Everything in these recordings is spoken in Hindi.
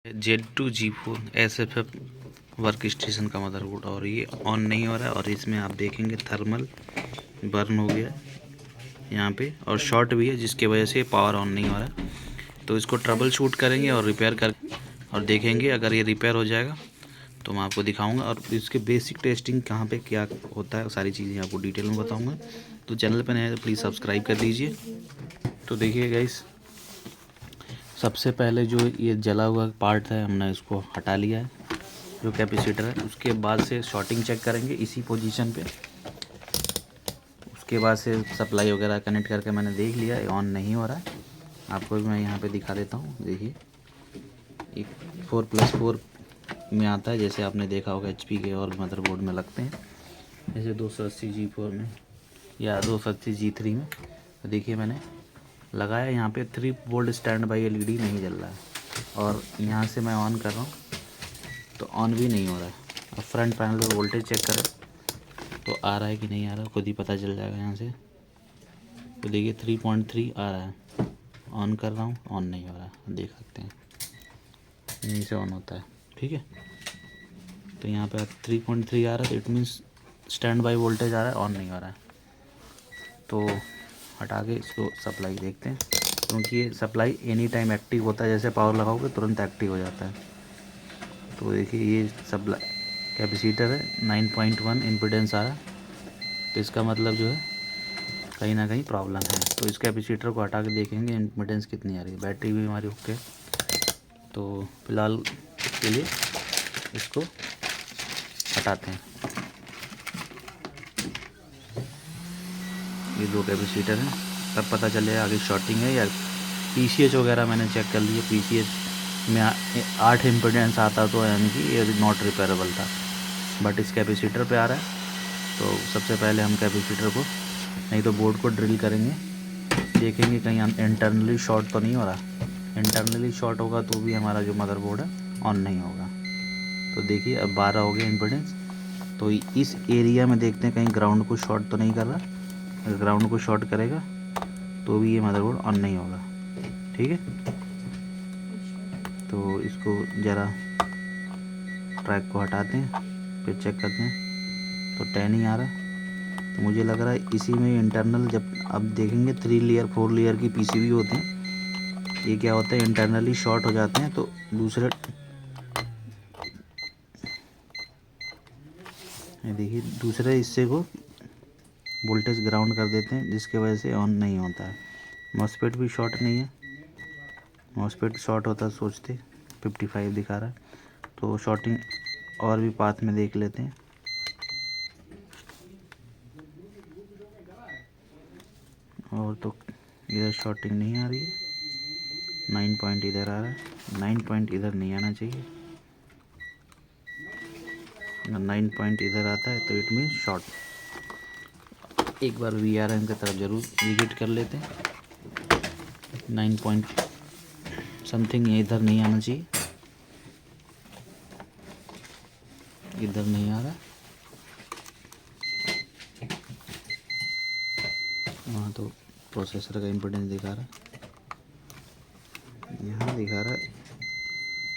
Z2G4 SFF वर्क स्टेशन का मदरबोर्ड और ये ऑन नहीं हो रहा है। और इसमें आप देखेंगे थर्मल बर्न हो गया यहाँ पे और शॉर्ट भी है, जिसकी वजह से पावर ऑन नहीं हो रहा है। तो इसको ट्रबल शूट करेंगे और रिपेयर कर और देखेंगे। अगर ये रिपेयर हो जाएगा तो मैं आपको दिखाऊंगा और इसके बेसिक टेस्टिंग कहाँ पे क्या होता है सारी चीज़ें आपको डिटेल में बताऊंगा। तो चैनल पर नए हैं तो प्लीज़ सब्सक्राइब कर दीजिए। तो देखिए गाइस, सबसे पहले जो ये जला हुआ पार्ट है हमने इसको हटा लिया है, जो कैपेसिटर है। उसके बाद से शॉर्टिंग चेक करेंगे इसी पोजीशन पे। उसके बाद से सप्लाई वगैरह कनेक्ट करके मैंने देख लिया, ये ऑन नहीं हो रहा है। आपको भी मैं यहाँ पे दिखा देता हूँ। देखिए एक 4+4 में आता है, जैसे आपने देखा होगा HP के और मदरबोर्ड में लगते हैं, जैसे 280G4 में या 280G3 में। तो देखिए मैंने लगाया, यहाँ पे 3 वोल्ट स्टैंड बाई LED नहीं जल रहा है और यहाँ से मैं ऑन कर रहा हूँ तो ऑन भी नहीं हो रहा है। अब फ्रंट पैनल पर वोल्टेज चेक करें तो आ रहा है कि नहीं आ रहा, खुद ही पता चल जाएगा यहाँ से। तो देखिए 3.3 आ रहा है, ऑन कर रहा हूँ ऑन नहीं हो रहा है, देख सकते हैं यहीं से ऑन होता है। ठीक है, तो यहाँ पे 3.3 आ रहा है, तो it means stand by voltage आ रहा है, ऑन नहीं हो रहा है। तो हटा के इसको सप्लाई देखते हैं, क्योंकि ये सप्लाई एनी टाइम एक्टिव होता है, जैसे पावर लगाओगे तुरंत एक्टिव हो जाता है। तो देखिए ये सप्लाई कैपेसिटर है, 9.1 इम्पीडेंस आ रहा है, तो इसका मतलब जो है कहीं ना कहीं प्रॉब्लम है। तो इस कैपेसिटर को हटा के देखेंगे इम्पीडेंस कितनी आ रही है। बैटरी भी हमारी ओके। तो फिलहाल के लिए इसको हटाते हैं। ये 2 कैपेसिटर हैं, तब पता चलेगा आगे शॉर्टिंग है या PCH वगैरह मैंने चेक कर लिया। PCH में 8 इम्पीडेंस आता तो यानी कि ये नॉट रिपेयरेबल था, बट इस कैपेसिटर पे आ रहा है। तो सबसे पहले हम कैपेसिटर को नहीं तो बोर्ड को ड्रिल करेंगे, देखेंगे कहीं इंटरनली शॉर्ट तो नहीं हो रहा। इंटरनली शॉर्ट होगा तो भी हमारा जो मदरबोर्ड है ऑन नहीं होगा। तो देखिए अब 12 हो गया इम्पीडेंस। तो इस एरिया में देखते हैं कहीं ग्राउंड को शॉर्ट तो नहीं कर रहा। अगर ग्राउंड को शॉर्ट करेगा तो भी ये मदरबोर्ड ऑन नहीं होगा। ठीक है, तो इसको ज़रा ट्रैक को हटाते हैं, फिर चेक करते हैं। तो 10 ही आ रहा है, तो मुझे लग रहा है इसी में इंटरनल, जब अब देखेंगे 3 लेयर 4 लेयर की PCB होते हैं, ये क्या होता है इंटरनली शॉर्ट हो जाते हैं। तो दूसरे देखिए दूसरे हिस्से को वोल्टेज ग्राउंड कर देते हैं, जिसके वजह से ऑन नहीं होता है। मॉसफेट भी शॉर्ट नहीं है, मॉसफेट शॉर्ट होता सोचते 55 दिखा रहा है। तो शॉर्टिंग और भी पाथ में देख लेते हैं। और तो इधर शॉर्टिंग नहीं आ रही है, 9 पॉइंट इधर आ रहा है, 9 पॉइंट इधर नहीं आना चाहिए। अगर 9 पॉइंट इधर आता है तो इट मीन शॉर्ट। एक बार VRM की तरफ ज़रूर विजिट कर लेते हैं। 9 पॉइंट समथिंग इधर नहीं आना चाहिए, इधर नहीं आ रहा, वहाँ तो प्रोसेसर का इम्पोर्टेंस दिखा रहा है, यहाँ दिखा रहा है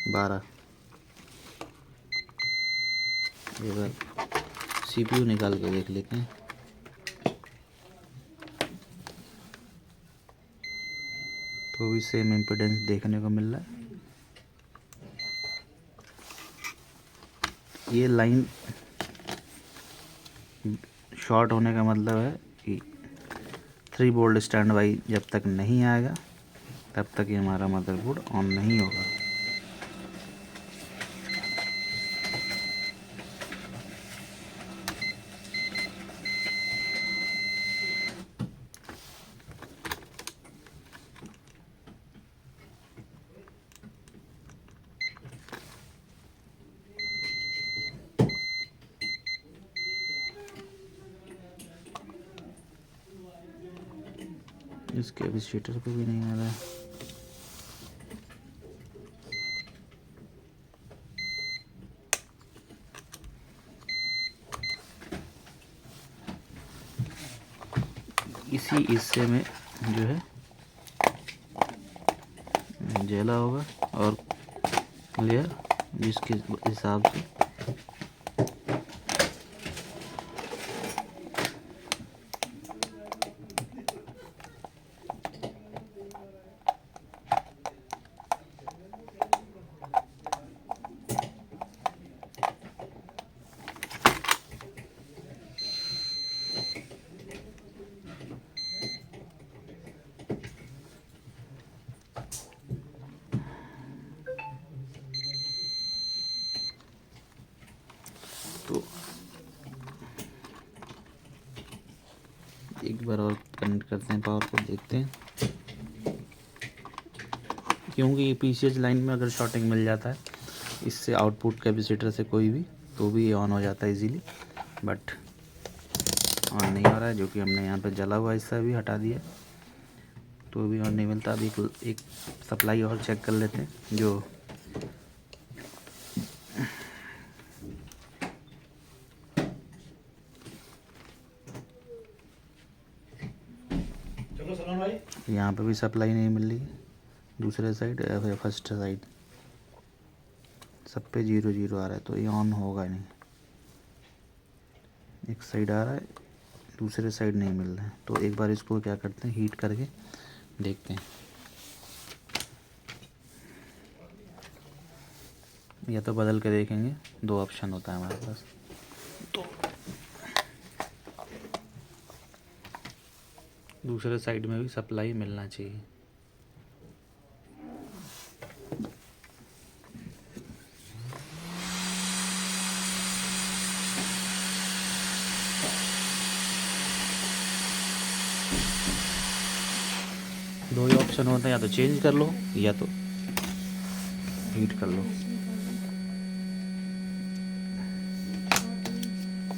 12। एक बार CPU निकाल के देख लेते हैं। तो भी सेम इम्पोर्टेंस देखने को मिल रहा है। ये लाइन शॉर्ट होने का मतलब है कि 3 वोल्ट स्टैंड बाई जब तक नहीं आएगा तब तक ये हमारा मदरबोर्ड ऑन नहीं होगा। इस कैपेसिटर पे भी नहीं आ रहा है। इसी हिस्से में जो है जला होगा और क्लियर, जिसके हिसाब से तो एक बार और कनेक्ट करते हैं पावर को, देखते हैं। क्योंकि ये पीसीएच लाइन में अगर शॉर्टिंग मिल जाता है इससे आउटपुट कैपेसिटर से कोई भी, तो भी ये ऑन हो जाता है इजीली, बट ऑन नहीं हो रहा है। जो कि हमने यहाँ पे जला हुआ हिस्सा भी हटा दिया, तो भी ऑन नहीं मिलता। अभी एक सप्लाई और चेक कर लेते हैं जो यहाँ पे भी सप्लाई नहीं मिल रही, दूसरे साइड या फिर फर्स्ट साइड सब पे 0 0 आ रहा है, तो ये ऑन होगा नहीं। एक साइड आ रहा है, दूसरे साइड नहीं मिल रहा है, तो एक बार इसको क्या करते हैं, हीट करके देखते हैं। या तो बदल के देखेंगे, दो ऑप्शन होता है हमारे पास। तो दूसरे साइड में भी सप्लाई मिलना चाहिए। दो ही ऑप्शन होते हैं, या तो चेंज कर लो या तो हीट कर लो।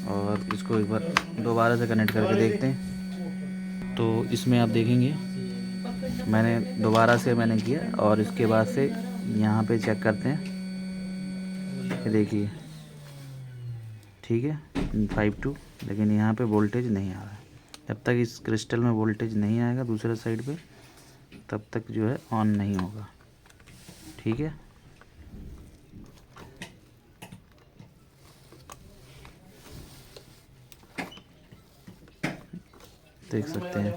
और इसको एक बार दोबारा से कनेक्ट करके देखते हैं। तो इसमें आप देखेंगे मैंने दोबारा से किया, और इसके बाद से यहाँ पे चेक करते हैं। ये देखिए ठीक है 5 2, लेकिन यहाँ पे वोल्टेज नहीं आ रहा है। जब तक इस क्रिस्टल में वोल्टेज नहीं आएगा दूसरे साइड पे, तब तक जो है ऑन नहीं होगा। ठीक है, देख सकते हैं।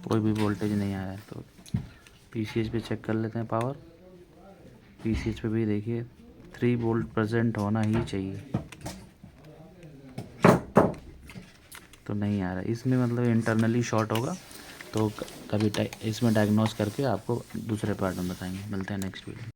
कोई भी वोल्टेज नहीं आया है, तो पीसीएच पे चेक कर लेते हैं पावर। पीसीएच पे भी देखिए 3 वोल्ट प्रेजेंट होना ही चाहिए, तो नहीं आ रहा। इसमें मतलब इंटरनली शॉर्ट होगा, तो कभी इसमें डायग्नोस करके आपको दूसरे पार्ट में बताएंगे। मिलते हैं नेक्स्ट वीडियो।